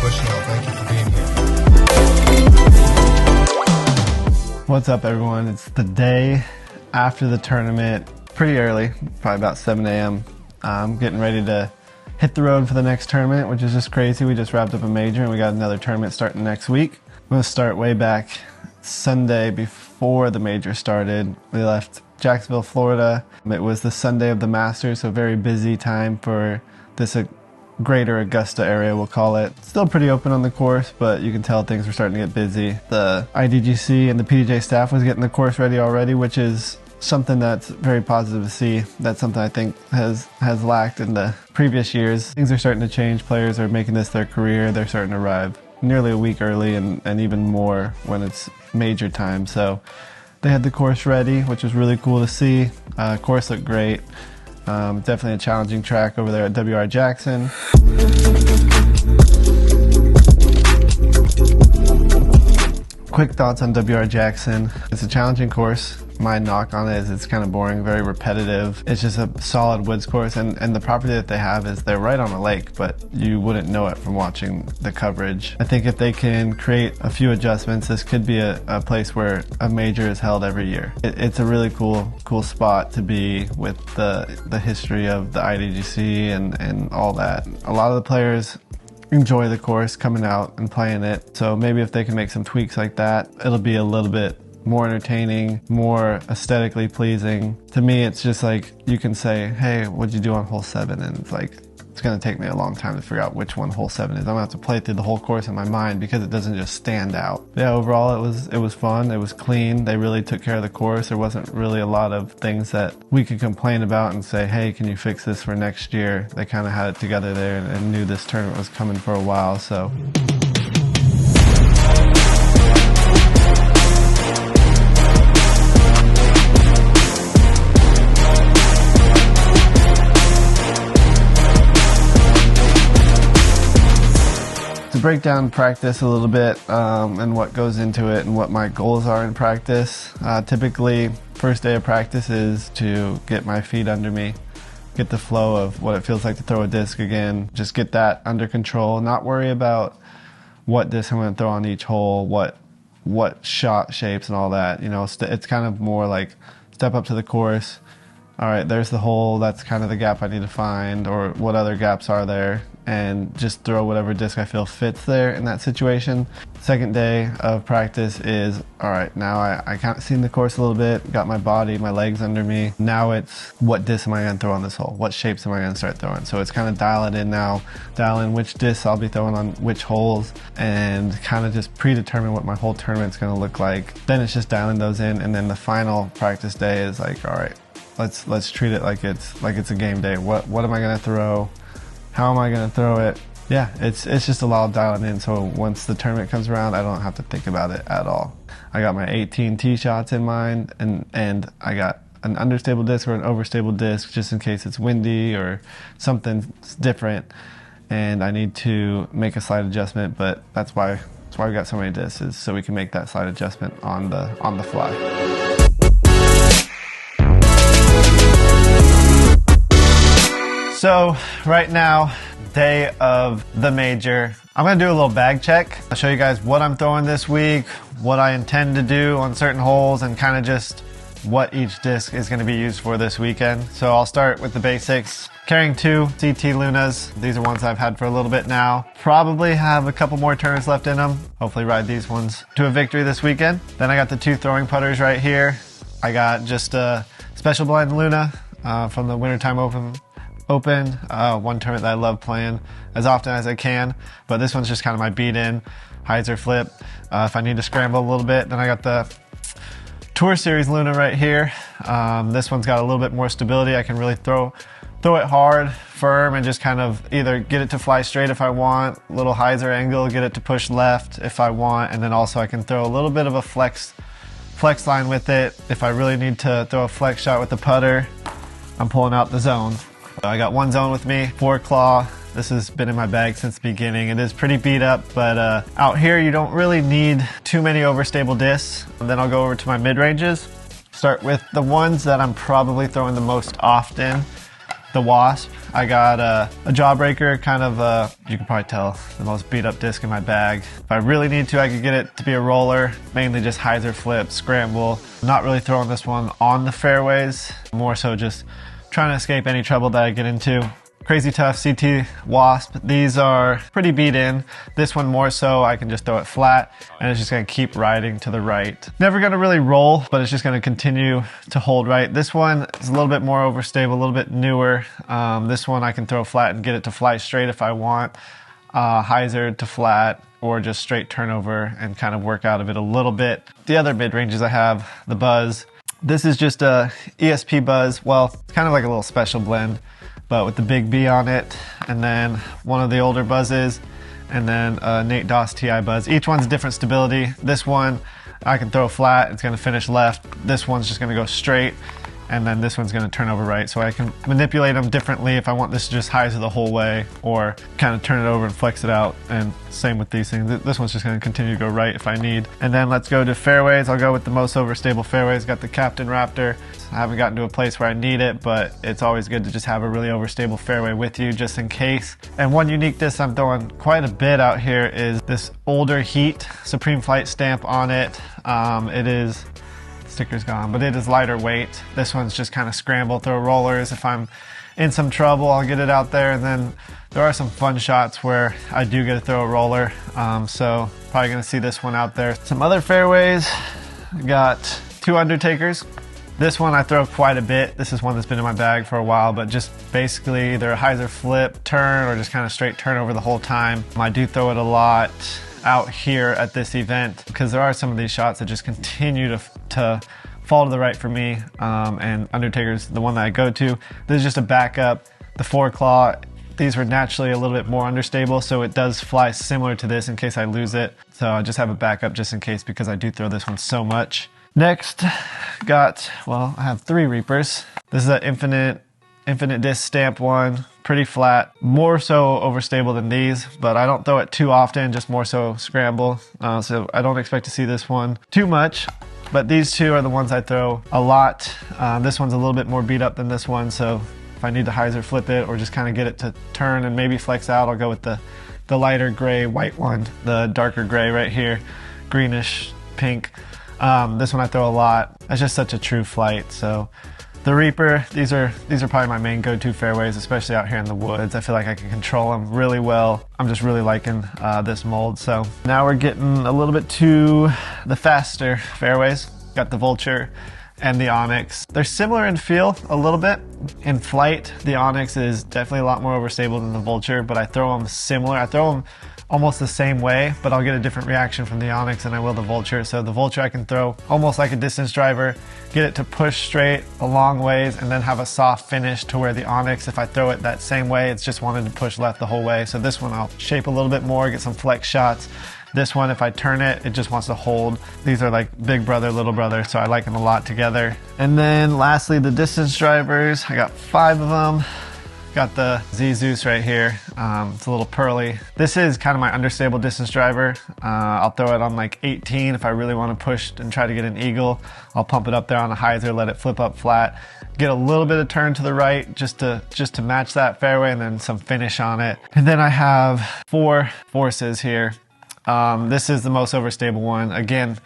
Bushnell. Thank you for being here. What's up, everyone? It's the day after the tournament, pretty early, probably about 7 a.m. I'm getting ready to hit the road for the next tournament, which is just crazy. We just wrapped up a major and we got another tournament starting next week. I'm going to start way back Sunday before the major started. We left Jacksonville, Florida. It was the Sunday of the Masters, so very busy time for this greater Augusta area, we'll call it. Still pretty open on the course, but you can tell things were starting to get busy. The IDGC and the PDJ staff was getting the course ready already, which is something that's very positive to see. That's something I think has lacked in the previous years. Things are starting to change. Players are making this their career. They're starting to arrive nearly a week early and even more when it's major time. So they had the course ready, which was really cool to see. Course looked great. Definitely a challenging track over there at WR Jackson. Quick thoughts on WR Jackson. It's a challenging course. My knock on it is it's kind of boring, very repetitive. It's just a solid woods course, and the property that they have is they're right on a lake, but you wouldn't know it from watching the coverage. I think if they can create a few adjustments, this could be a place where a major is held every year. It's a really cool spot to be with the history of the IDGC and all that. A lot of the players enjoy the course coming out and playing it, so maybe if they can make some tweaks like that, it'll be a little bit more entertaining, more aesthetically pleasing. To me, it's just like you can say, hey, what'd you do on hole 7? And it's like, it's gonna take me a long time to figure out which one hole 7 is. I'm gonna have to play through the whole course in my mind because it doesn't just stand out. But yeah, overall it was fun, it was clean. They really took care of the course. There wasn't really a lot of things that we could complain about and say, hey, can you fix this for next year? They kind of had it together there and knew this tournament was coming for a while, so. To break down practice a little bit and what goes into it and what my goals are in practice. Typically, first day of practice is to get my feet under me, get the flow of what it feels like to throw a disc again, just get that under control, not worry about what disc I'm going to throw on each hole, what shot shapes and all that. You know, it's kind of more like step up to the course. All right, there's the hole, that's kind of the gap I need to find, or what other gaps are there, and just throw whatever disc I feel fits there in that situation. Second day of practice is, all right, now I kind of seen the course a little bit, got my body, my legs under me. Now it's, what disc am I gonna throw on this hole? What shapes am I gonna start throwing? So it's kind of dial it in now, dial in which discs I'll be throwing on which holes, and kind of just predetermine what my whole tournament's gonna look like. Then it's just dialing those in, and then the final practice day is like, all right, let's treat it like it's a game day. What am I gonna throw? How am I gonna throw it? Yeah, it's just a lot of dialing in, so once the tournament comes around, I don't have to think about it at all. I got my 18 tee shots in mind, and I got an understable disc or an overstable disc just in case it's windy or something different, and I need to make a slight adjustment, but that's why we got so many discs, is so we can make that slight adjustment on the fly. So right now, day of the major, I'm gonna do a little bag check. I'll show you guys what I'm throwing this week, what I intend to do on certain holes, and kind of just what each disc is gonna be used for this weekend. So I'll start with the basics. Carrying 2 CT Lunas. These are ones I've had for a little bit now. Probably have a couple more turns left in them. Hopefully ride these ones to a victory this weekend. Then I got the 2 throwing putters right here. I got just a Special Blind Luna from the Wintertime Open, one tournament that I love playing as often as I can, but this one's just kind of my beat-in, hyzer flip. If I need to scramble a little bit, then I got the Tour Series Luna right here. This one's got a little bit more stability. I can really throw it hard, firm, and just kind of either get it to fly straight if I want, little hyzer angle, get it to push left if I want, and then also I can throw a little bit of a flex line with it. If I really need to throw a flex shot with the putter, I'm pulling out the zone. I got one zone with me, 4 claw. This has been in my bag since the beginning. It is pretty beat up, but out here you don't really need too many overstable discs. And then I'll go over to my mid-ranges. Start with the ones that I'm probably throwing the most often. the Wasp. I got a Jawbreaker, kind of, you can probably tell, the most beat up disc in my bag. If I really need to, I could get it to be a roller, mainly just hyzer flip, scramble. I'm not really throwing this one on the fairways, more so just trying to escape any trouble that I get into. Crazy Tough CT Wasp. These are pretty beat in. This one more so, I can just throw it flat and it's just gonna keep riding to the right. Never gonna really roll, but it's just gonna continue to hold right. This one is a little bit more overstable, a little bit newer. This one I can throw flat and get it to fly straight if I want. Hyzer to flat, or just straight turnover and kind of work out of it a little bit. The other mid-ranges I have, the Buzz. This is just a ESP Buzz. Well, it's kind of like a little special blend, but with the big B on it, and then one of the older Buzzes, and then a Nate Doss TI Buzz. Each one's different stability. This one, I can throw flat, it's gonna finish left. This one's just gonna go straight, and then this one's gonna turn over right. So I can manipulate them differently if I want this to just hyzer the whole way, or kind of turn it over and flex it out. And same with these things. This one's just gonna continue to go right if I need. And then let's go to fairways. I'll go with the most overstable fairways. Got the Captain Raptor. I haven't gotten to a place where I need it, but it's always good to just have a really overstable fairway with you just in case. And one unique disc I'm throwing quite a bit out here is this older Heat Supreme Flight stamp on it. It is, sticker's gone, but it is lighter weight. This one's just kind of scramble, throw rollers. If I'm in some trouble, I'll get it out there. And then there are some fun shots where I do get to throw a roller. So probably gonna see this one out there. Some other fairways, got two Undertakers. This one I throw quite a bit. This is one that's been in my bag for a while, but just basically either a hyzer flip, turn, or just kind of straight turn over the whole time. I do throw it a lot out here at this event because there are some of these shots that just continue to fall to the right for me. And Undertaker's the one that I go to. This is just a backup. The 4-claw, these were naturally a little bit more understable, so it does fly similar to this in case I lose it. So I just have a backup just in case because I do throw this one so much. Next, got, well, I have 3 Reapers. This is an infinite disc stamp one, pretty flat, more so overstable than these, but I don't throw it too often, just more so scramble. So I don't expect to see this one too much, but these two are the ones I throw a lot. This one's a little bit more beat up than this one, so if I need to hyzer flip it or just kind of get it to turn and maybe flex out, I'll go with the lighter gray white one, the darker gray right here, greenish pink. This one I throw a lot. It's just such a true flight. So the Reaper, these are probably my main go-to fairways, especially out here in the woods. I feel like I can control them really well. I'm just really liking this mold. So now we're getting a little bit to the faster fairways. Got the Vulture and the Onyx. They're similar in feel a little bit. In flight, the Onyx is definitely a lot more overstable than the Vulture, but I throw them similar. I throw them almost the same way, but I'll get a different reaction from the Onyx than I will the Vulture. So the Vulture I can throw almost like a distance driver, get it to push straight a long ways, and then have a soft finish, to where the Onyx, if I throw it that same way, it's just wanted to push left the whole way. So this one I'll shape a little bit more, get some flex shots. This one, if I turn it, it just wants to hold. These are like big brother, little brother, so I like them a lot together. And then lastly, the distance drivers. I got 5 of them. Got the Z-Zeus right here. It's a little pearly. This is kind of my understable distance driver. I'll throw it on like 18 if I really want to push and try to get an eagle. I'll pump it up there on a hyzer, let it flip up flat, get a little bit of turn to the right just to match that fairway, and then some finish on it. And then I have 4 Forces here. This is the most overstable one. Again,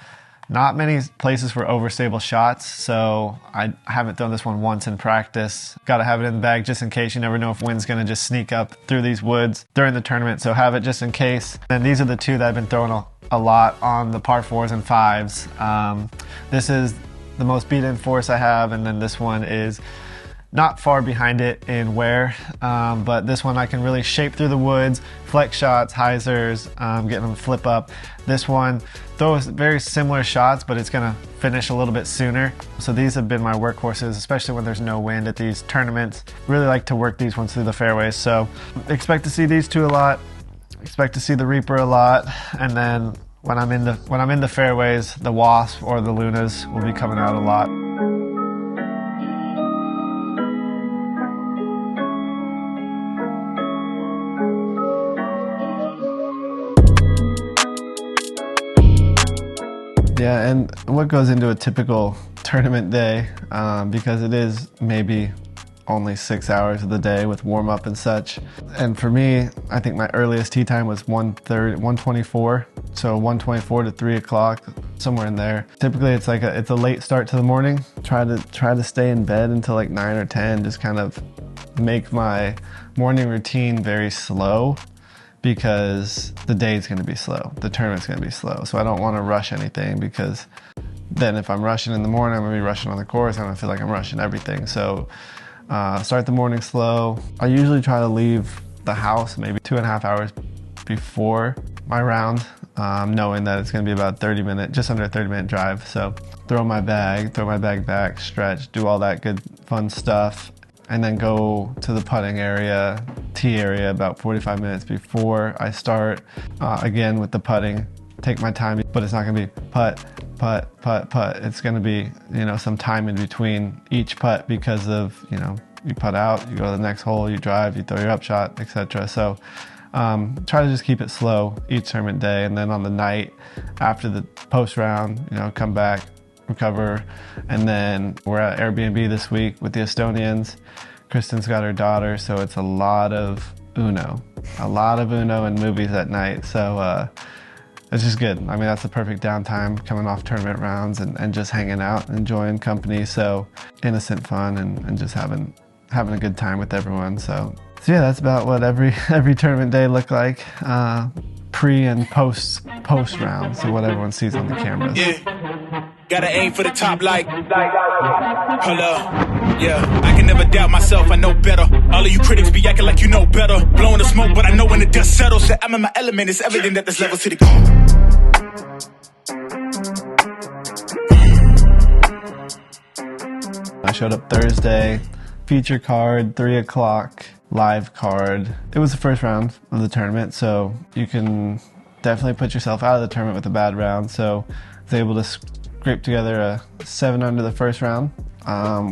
not many places for overstable shots, so I haven't thrown this one once in practice. Got to have it in the bag just in case. You never know if wind's going to just sneak up through these woods during the tournament, so have it just in case. And these are the 2 that I've been throwing a lot on the par 4s and 5s. This is the most beat-in force I have, and then this one is not far behind it in wear, but this one I can really shape through the woods, flex shots, hyzers, getting them flip up. This one throws very similar shots, but it's gonna finish a little bit sooner. So these have been my workhorses, especially when there's no wind at these tournaments. Really like to work these ones through the fairways. So expect to see these 2 a lot, expect to see the Reaper a lot, and then when I'm in the fairways, the Wasp or the Lunas will be coming out a lot. Yeah, and what goes into a typical tournament day, because it is maybe only 6 hours of the day with warm up and such. And for me, I think my earliest tee time was 1:24. So 1:24 to 3 o'clock, somewhere in there. Typically it's like it's a late start to the morning. Try to stay in bed until like 9 or 10, just kind of make my morning routine very slow, because the day's gonna be slow. The tournament's gonna be slow. So I don't wanna rush anything, because then if I'm rushing in the morning, I'm gonna be rushing on the course. I'm gonna feel like I'm rushing everything. So start the morning slow. I usually try to leave the house maybe 2.5 hours before my round, knowing that it's gonna be about just under a 30-minute drive. So throw my bag back, stretch, do all that good fun stuff, and then go to the putting area, tee area, about 45 minutes before I start. Again, with the putting, take my time, but it's not gonna be putt, putt, putt, putt. It's gonna be, some time in between each putt, because of, you putt out, you go to the next hole, you drive, you throw your up shot, etc. So try to just keep it slow each tournament day, and then on the night after the post round, come back, recover. And then we're at Airbnb this week with the Estonians. Kristen's got her daughter, so it's a lot of Uno and movies at night. So it's just good. I mean, that's the perfect downtime, coming off tournament rounds and just hanging out, enjoying company. So innocent fun and just having a good time with everyone. So yeah, that's about what every tournament day looked like, pre and post round. So what everyone sees on the cameras. Yeah. Gotta aim for the top like hold up. Yeah, I can never doubt myself, I know better. All of you critics be acting like you know better. Blowing the smoke, but I know when the dust settles. Said I'm in my element, it's evident that there's levels to the I showed up Thursday, feature card, 3 o'clock, live card. It was the first round of the tournament, so you can definitely put yourself out of the tournament with a bad round. So I was able to scrape together a 7 under the first round,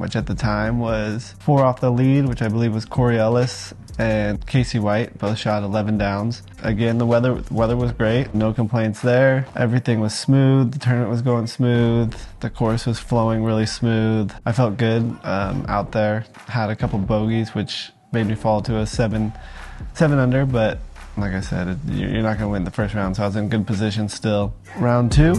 which at the time was 4 off the lead, which I believe was Corey Ellis and Casey White, both shot 11 downs. Again, the weather was great, no complaints there. Everything was smooth, the tournament was going smooth, the course was flowing really smooth. I felt good out there. Had a couple bogeys, which made me fall to a 7 under, but like I said, you're not gonna win the first round, so I was in good position still. Round 2.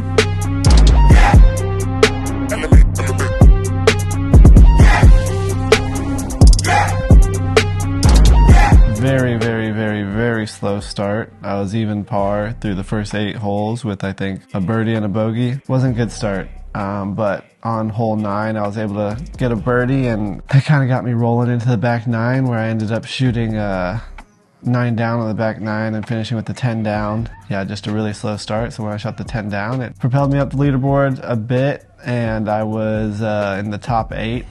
Very slow start. I was even par through the first 8 holes with, I think, a birdie and a bogey. Wasn't a good start, but on hole 9 I was able to get a birdie, and that kind of got me rolling into the back 9, where I ended up shooting 9 down on the back 9 and finishing with the 10 down. Yeah, just a really slow start. So when I shot the 10 down, it propelled me up the leaderboard a bit, and I was in the top 8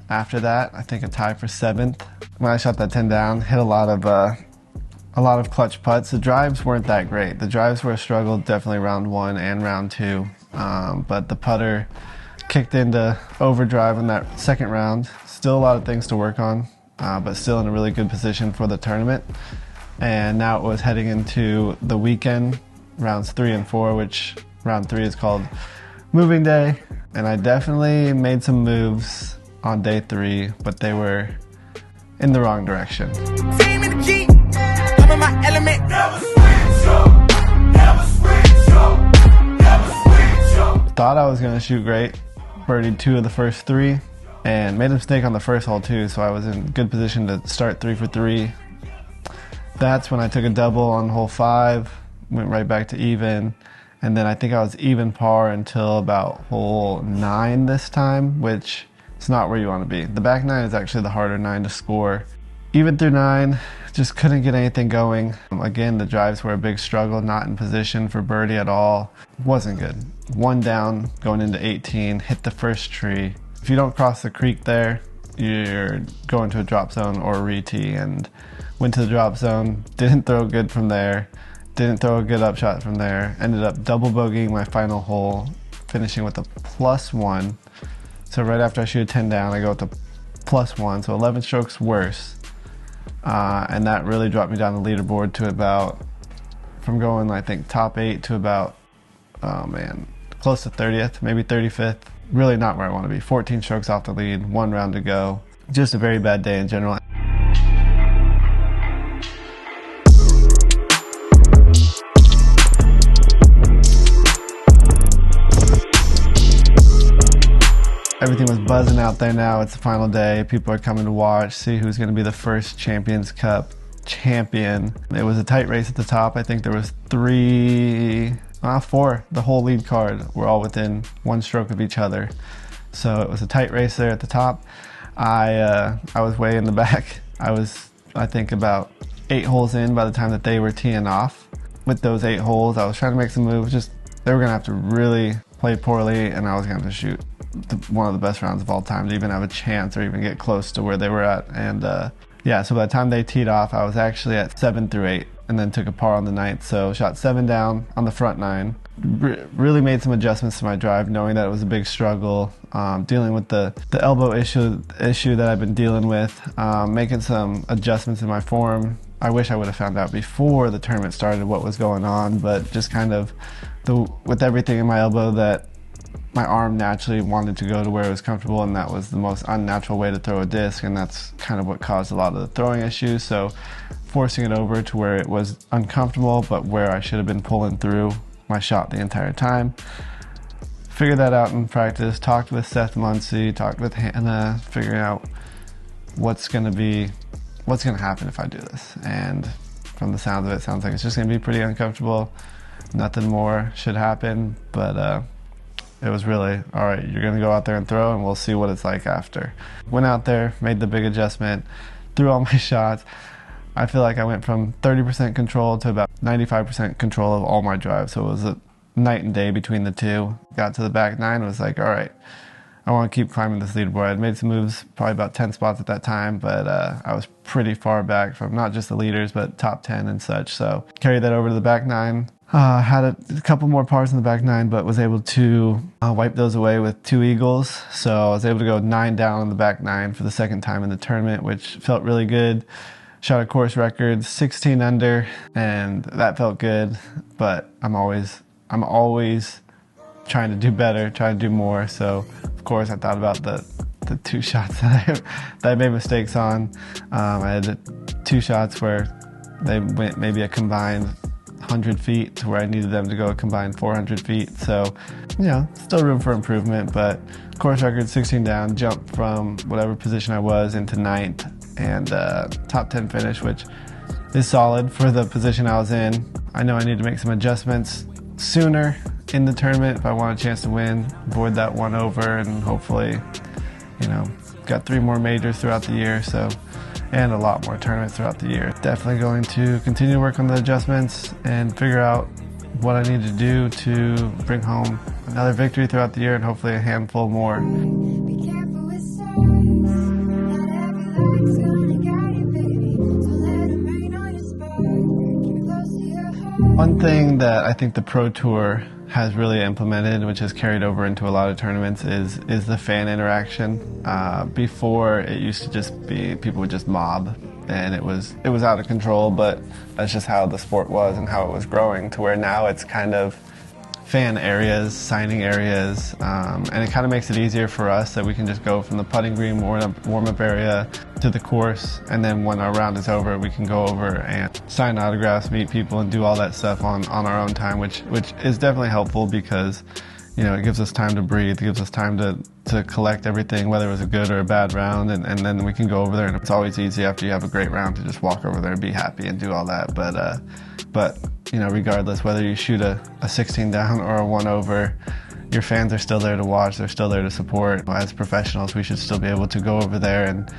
after that. I think a tie for 7th. When I shot that 10 down, hit a lot of clutch putts. The drives weren't that great. The drives were a struggle, definitely round 1 and round 2. But the putter kicked into overdrive in that second round. Still a lot of things to work on, but still in a really good position for the tournament. And now it was heading into the weekend, rounds 3 and 4, which round 3 is called moving day. And I definitely made some moves on day 3, but they were in the wrong direction. Team in the Jeep, I'm in my element. Thought I was going to shoot great. Birdied 2 of the first 3 and made a mistake on the first hole too, so I was in good position to start 3 for 3. That's when I took a double on hole 5, went right back to even, and then I think I was even par until about hole 9 this time, which is not where you want to be. The back 9 is actually the harder 9 to score. Even through 9, just couldn't get anything going. Again, the drives were a big struggle, not in position for birdie at all. Wasn't good. 1 down going into 18, hit the first tree. If you don't cross the creek there, you're going to a drop zone or a re-tee, and went to the drop zone, didn't throw good from there, didn't throw a good upshot from there, ended up double bogeying my final hole, finishing with a +1. So right after I shoot a 10 down, I go with the +1, so 11 strokes worse. And that really dropped me down the leaderboard to about, from going I think top 8 to about, oh man, close to 30th, maybe 35th. Really not where I want to be. 14 strokes off the lead, 1 round to go. just a very bad day in general. Everything was buzzing out there now. It's the final day. People are coming to watch, see who's going to be the first Champions Cup champion. It was a tight race at the top. I think there was four. The whole lead card were all within one stroke of each other. So it was a tight race there at the top. I was way in the back. I think about 8 holes in by the time that they were teeing off. With those 8 holes, I was trying to make some moves. Just they were going to have to really play poorly, and I was going to have to shoot one of the best rounds of all time to even have a chance or even get close to where they were at. And yeah, so by the time they teed off, I was actually at 7 through 8 and then took a par on the 9th. So shot 7 down on the front 9. Really made some adjustments to my drive, knowing that it was a big struggle, dealing with the elbow issue that I've been dealing with, making some adjustments in my form. I wish I would have found out before the tournament started what was going on, but just kind of with everything in my elbow, that my arm naturally wanted to go to where it was comfortable, and that was the most unnatural way to throw a disc, and that's kind of what caused a lot of the throwing issues. So forcing it over to where it was uncomfortable, but where I should have been pulling through my shot the entire time. Figured that out in practice, talked with Seth Muncie, talked with Hannah, figuring out what's going to happen if I do this. And from the sounds of it, sounds like it's just going to be pretty uncomfortable. Nothing more should happen, but it was really, all right, you're going to go out there and throw, and we'll see what it's like after. Went out there, made the big adjustment, threw all my shots. I feel like I went from 30% control to about 95% control of all my drives. So it was a night and day between the two. Got to the back 9, was like, all right, I want to keep climbing this leaderboard. I'd made some moves, probably about 10 spots at that time, but I was pretty far back from not just the leaders, but top 10 and such. So carried that over to the back 9. Had a couple more pars in the back 9, but was able to wipe those away with 2 eagles. So I was able to go 9 down in the back 9 for the second time in the tournament, which felt really good. Shot a course record, 16 under, and that felt good. But I'm always trying to do better, trying to do more. So of course I thought about the 2 shots that I made mistakes on. I had 2 shots where they went maybe a combined 100 feet to where I needed them to go a combined 400 feet. So, you know, still room for improvement, but course record 16 down, jumped from whatever position I was into 9th, and top 10 finish, which is solid for the position I was in. I know I need to make some adjustments sooner in the tournament if I want a chance to win, avoid that 1 over, and hopefully, you know, got 3 more majors throughout the year, so, and a lot more tournaments throughout the year. Definitely going to continue to work on the adjustments and figure out what I need to do to bring home another victory throughout the year, and hopefully a handful more. Be careful with signs. Not every light's gonna guide you, baby. So let it rain on your spine. Keep it close to your heart. One thing that I think the Pro Tour has really implemented, which has carried over into a lot of tournaments, is the fan interaction. Before, it used to just be people would just mob, and it was out of control, but that's just how the sport was and how it was growing, to where now it's kind of fan areas, signing areas, and it kind of makes it easier for us that we can just go from the putting green warm-up area to the course, and then when our round is over, we can go over and sign autographs, meet people, and do all that stuff on our own time, which is definitely helpful because, you know, it gives us time to breathe, it gives us time to collect everything, whether it was a good or a bad round, and then we can go over there, and it's always easy after you have a great round to just walk over there and be happy and do all that. But you know, regardless, whether you shoot a 16 down or a 1 over, your fans are still there to watch, they're still there to support. As professionals, we should still be able to go over there and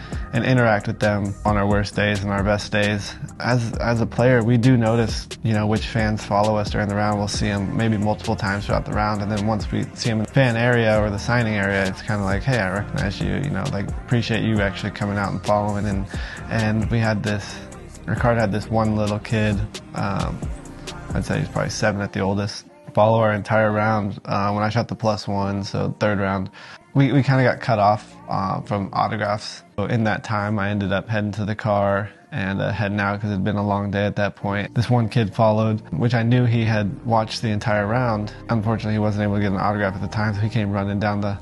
interact with them on our worst days and our best days. As a player, we do notice, you know, which fans follow us during the round. We'll see them maybe multiple times throughout the round, and then once we see them in the fan area or the signing area, it's kind of like, hey, I recognize you, you know, like, appreciate you actually coming out and following. And we had this, Ricard had this one little kid, I'd say he's probably 7 at the oldest, follow our entire round when I shot the +1, so 3rd round. We kind of got cut off from autographs. So in that time, I ended up heading to the car and heading out because it had been a long day at that point. This one kid followed, which I knew he had watched the entire round. Unfortunately, he wasn't able to get an autograph at the time, so he came running down the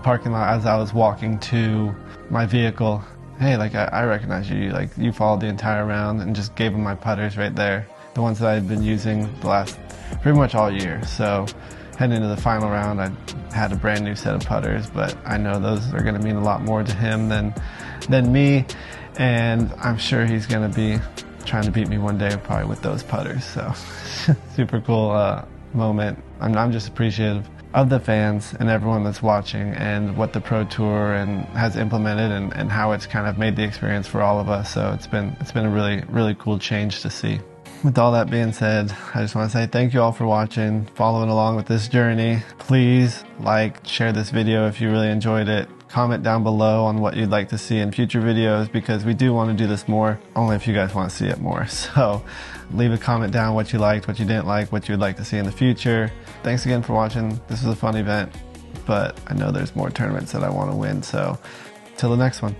parking lot as I was walking to my vehicle. hey, like I recognize you, like you followed the entire round, and just gave him my putters right there, the ones that I had been using the last pretty much all year. So heading into the final round, I had a brand new set of putters, but I know those are going to mean a lot more to him than me, and I'm sure he's going to be trying to beat me one day, probably with those putters. So super cool moment. I'm just appreciative of the fans and everyone that's watching, and what the Pro Tour has implemented, and how it's kind of made the experience for all of us. So it's been a really cool change to see. With all that being said, I just want to say thank you all for watching, following along with this journey. Please like, share this video if you really enjoyed it. Comment down below on what you'd like to see in future videos, because we do want to do this more, only if you guys want to see it more. So leave a comment down what you liked, what you didn't like, what you would like to see in the future. Thanks again for watching. This was a fun event, but I know there's more tournaments that I want to win. So till the next one.